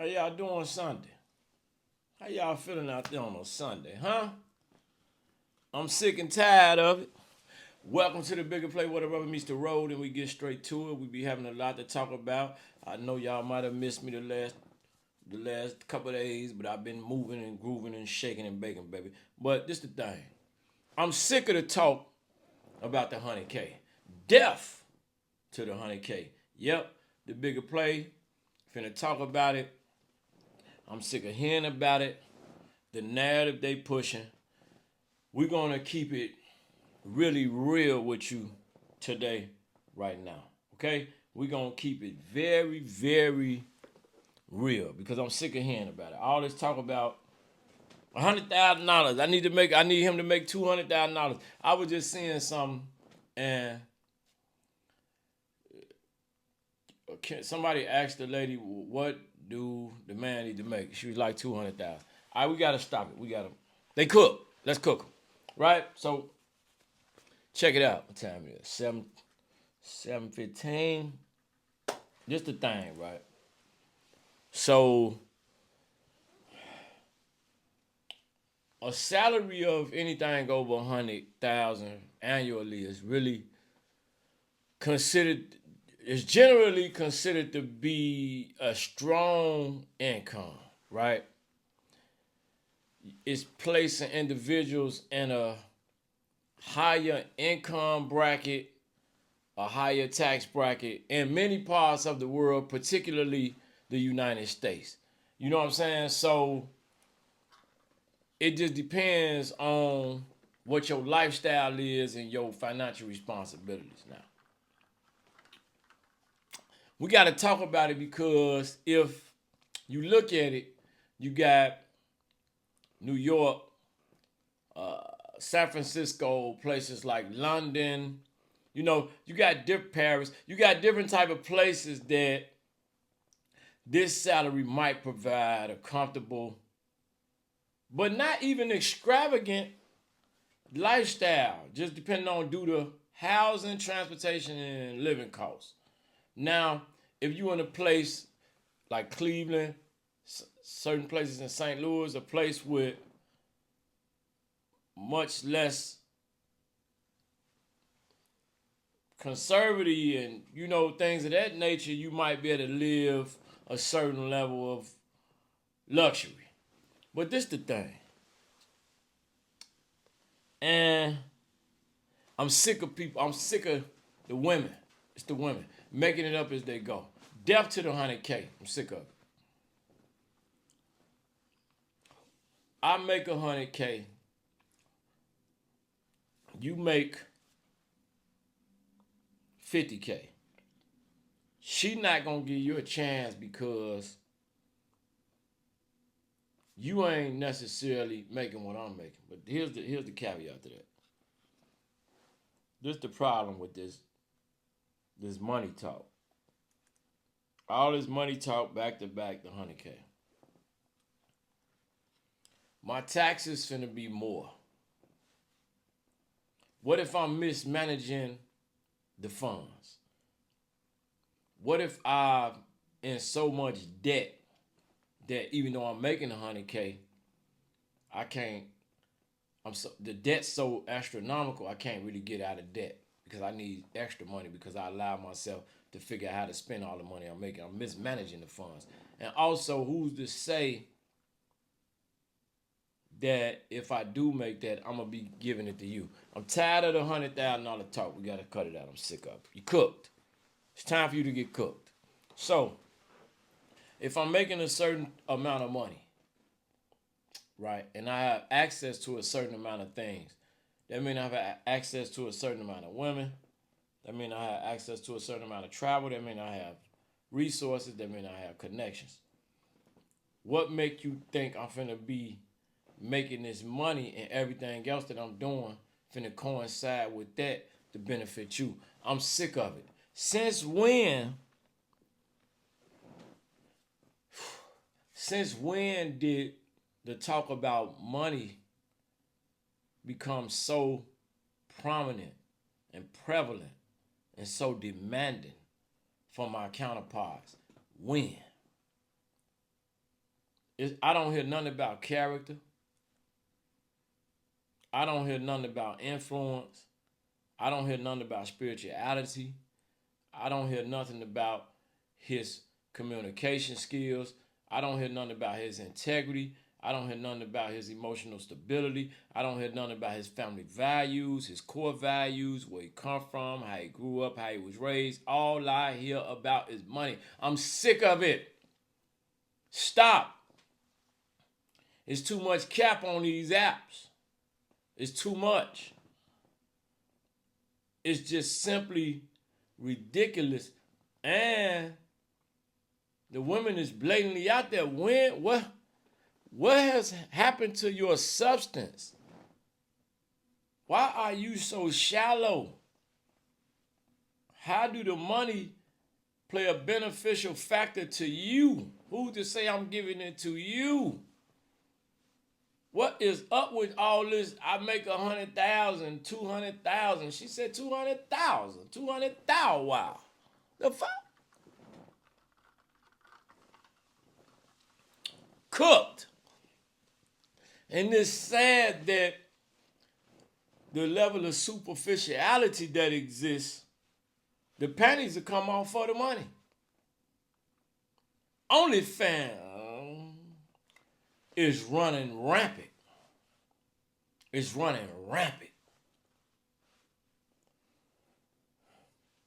How y'all doing Sunday? How y'all feeling out there on a Sunday, huh? I'm sick and tired of it. Welcome to the Bigger Play where the rubber meets the road and we get straight to it. We be having a lot to talk about. I know y'all might have missed me the last couple of days, but I've been moving and grooving and shaking and baking, baby. But this the thing. I'm sick of the talk about the 100K. Death to the 100K. Yep, the Bigger Play. Finna talk about it. I'm sick of hearing about it. The narrative they pushing. We're gonna keep it really real with you today, right now. Okay? We're gonna keep it very, very real because I'm sick of hearing about it. All this talk about $100,000. I need him to make $200,000. I was just seeing something and somebody asked the lady, what do the man need to make? She was like 200,000. All right, we gotta stop it. They cook. Let's cook them. Right? So check it out. What time it is? 7:15. Just the thing, right? So a salary of anything over 100,000 annually is really considered is generally considered to be a strong income, right? It's placing individuals in a higher income bracket, a higher tax bracket in many parts of the world, particularly the United States. You know what I'm saying? So it just depends on what your lifestyle is and your financial responsibilities now. We got to talk about it because if you look at it, you got New York, San Francisco, places like London. You know, you got Paris. You got different type of places that this salary might provide a comfortable, but not even extravagant lifestyle. Just depending on due to housing, transportation, and living costs. Now, if you in a place like Cleveland, certain places in St. Louis, a place with much less conservative and things of that nature, you might be able to live a certain level of luxury. But this the thing, and I'm sick of people. I'm sick of the women. It's the women making it up as they go. Death to the 100K. I'm sick of it. I make 100K. You make 50K. She not gonna give you a chance because you ain't necessarily making what I'm making. But here's the caveat to that. This the problem with this money talk. All this money talk back to back the 100K. My taxes finna be more. What if I'm mismanaging the funds? What if I'm in so much debt that even though I'm making 100K, I can't. The debt's so astronomical. I can't really get out of debt because I need extra money because I allow myself to figure out how to spend all the money I'm making. I'm mismanaging the funds, and also, who's to say that if I do make that, I'm gonna be giving it to you? I'm tired of the $100,000 talk. We gotta cut it out. I'm sick of it. You cooked. It's time for you to get cooked. So, if I'm making a certain amount of money, right, and I have access to a certain amount of things, that means I have access to a certain amount of women. That means I have access to a certain amount of travel. That means I have resources. That means I have connections. What make you think I'm finna be making this money and everything else that I'm doing finna coincide with that to benefit you? I'm sick of it. Since when did the talk about money become so prominent and prevalent and so demanding from our counterparts? When? I don't hear nothing about character. I don't hear nothing about influence. I don't hear nothing about spirituality. I don't hear nothing about his communication skills. I don't hear nothing about his integrity. I don't hear nothing about his emotional stability. I don't hear nothing about his family values, his core values, where he come from, how he grew up, how he was raised. All I hear about is money. I'm sick of it. Stop. It's too much cap on these apps. It's too much. It's just simply ridiculous. And the women is blatantly out there. What has happened to your substance? Why are you so shallow? How do the money play a beneficial factor to you? Who's to say I'm giving it to you? What is up with all this? I make 100,000, 200,000. She said 200,000, 200,000. Wow, the fuck? Cooked. And it's sad that the level of superficiality that exists, the panties will come off for the money. OnlyFans is running rampant. It's running rampant.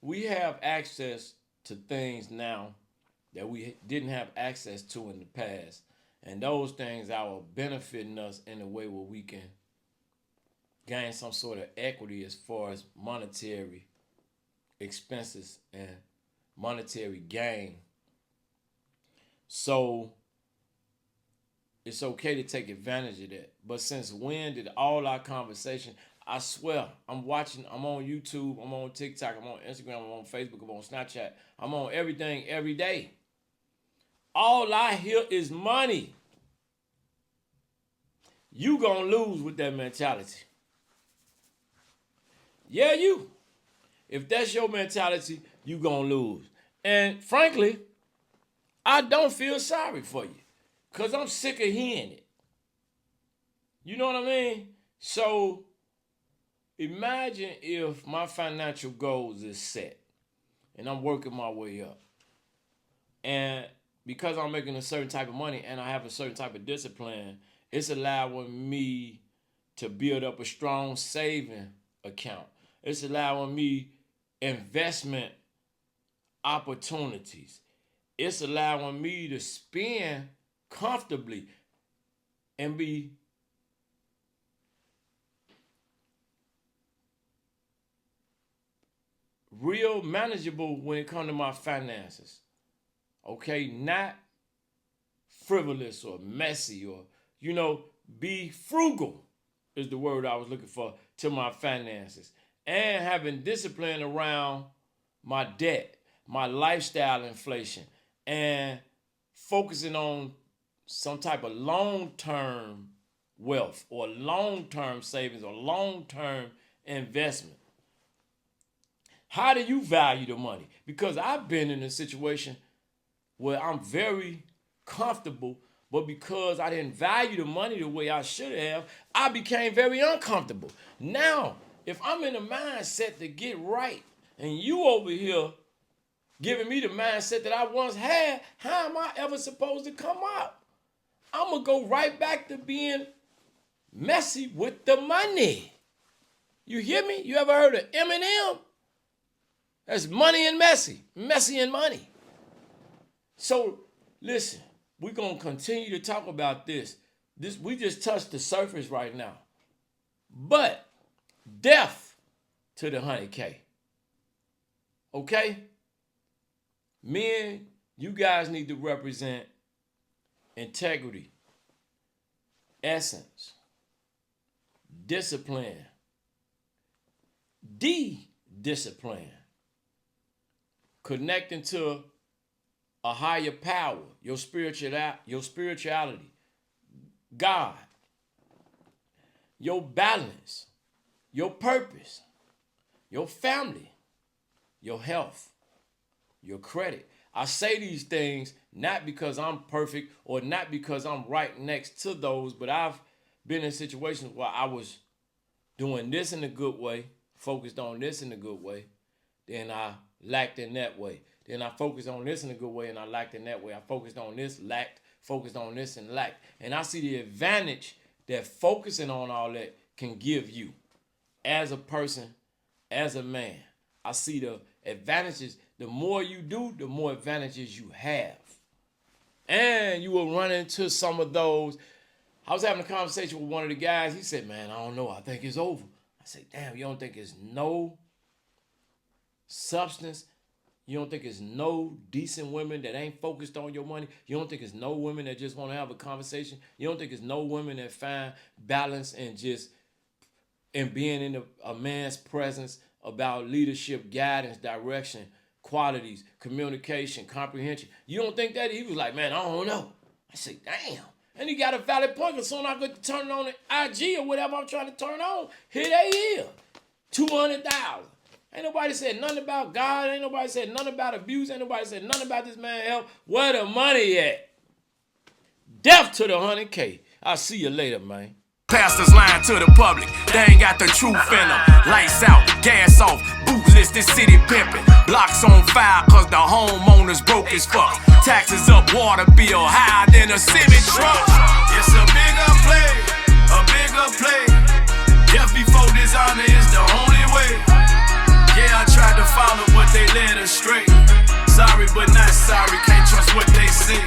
We have access to things now that we didn't have access to in the past. And those things are benefiting us in a way where we can gain some sort of equity as far as monetary expenses and monetary gain. So it's okay to take advantage of that. But since when did all our conversation, I swear, I'm on YouTube, I'm on TikTok, I'm on Instagram, I'm on Facebook, I'm on Snapchat, I'm on everything every day. All I hear is money. You gonna lose with that mentality. Yeah, you. If that's your mentality, you gonna lose. And frankly, I don't feel sorry for you, because I'm sick of hearing it. You know what I mean? So imagine if my financial goals is set and I'm working my way up. And because I'm making a certain type of money and I have a certain type of discipline, it's allowing me to build up a strong saving account. It's allowing me investment opportunities. It's allowing me to spend comfortably and be real manageable when it comes to my finances. Okay, not frivolous or messy or, be frugal is the word I was looking for to my finances. And having discipline around my debt, my lifestyle inflation, and focusing on some type of long-term wealth or long-term savings or long-term investment. How do you value the money? Because I've been in a situation where I'm very comfortable, but because I didn't value the money the way I should have, I became very uncomfortable. Now, if I'm in a mindset to get right, and you over here giving me the mindset that I once had, how am I ever supposed to come out? I'm going to go right back to being messy with the money. You hear me? You ever heard of Eminem? That's money and messy. Messy and money. So, listen, we're going to continue to talk about this. We just touched the surface right now. But, death to the 100K. Okay? Men, you guys need to represent integrity, essence, discipline, discipline, connecting to a higher power, your spirituality, God, your balance, your purpose, your family, your health, your credit. I say these things not because I'm perfect or not because I'm right next to those, but I've been in situations where I was doing this in a good way, focused on this in a good way, then I lacked in that way. Then I focused on this in a good way and I lacked in that way. I focused on this, lacked, focused on this and lacked. And I see the advantage that focusing on all that can give you as a person, as a man. I see the advantages. The more you do, the more advantages you have. And you will run into some of those. I was having a conversation with one of the guys. He said, man, I don't know. I think it's over. I said, damn, you don't think it's no substance? You don't think it's no decent women that ain't focused on your money? You don't think it's no women that just want to have a conversation? You don't think it's no women that find balance and just in being in a man's presence about leadership, guidance, direction, qualities, communication, comprehension? You don't think that? He was like, man, I don't know. I said, damn. And he got a valid point. As soon as I go to turn on the IG or whatever I'm trying to turn on, here they is. 200,000. Ain't nobody said nothing about God. Ain't nobody said nothing about abuse. Ain't nobody said nothing about this man health. Where the money at? Death to the 100K. I'll see you later, man. Pastors lying to the public, they ain't got the truth in them. Lights out, gas off, bootless, this city pimping. Blocks on fire cause the homeowners broke as fuck. Taxes up, water bill higher than a semi truck. It's a bigger play, a bigger play. Death before dishonor is the only way. Yeah, I tried to follow but they led astray. Sorry but not sorry, can't trust what they say.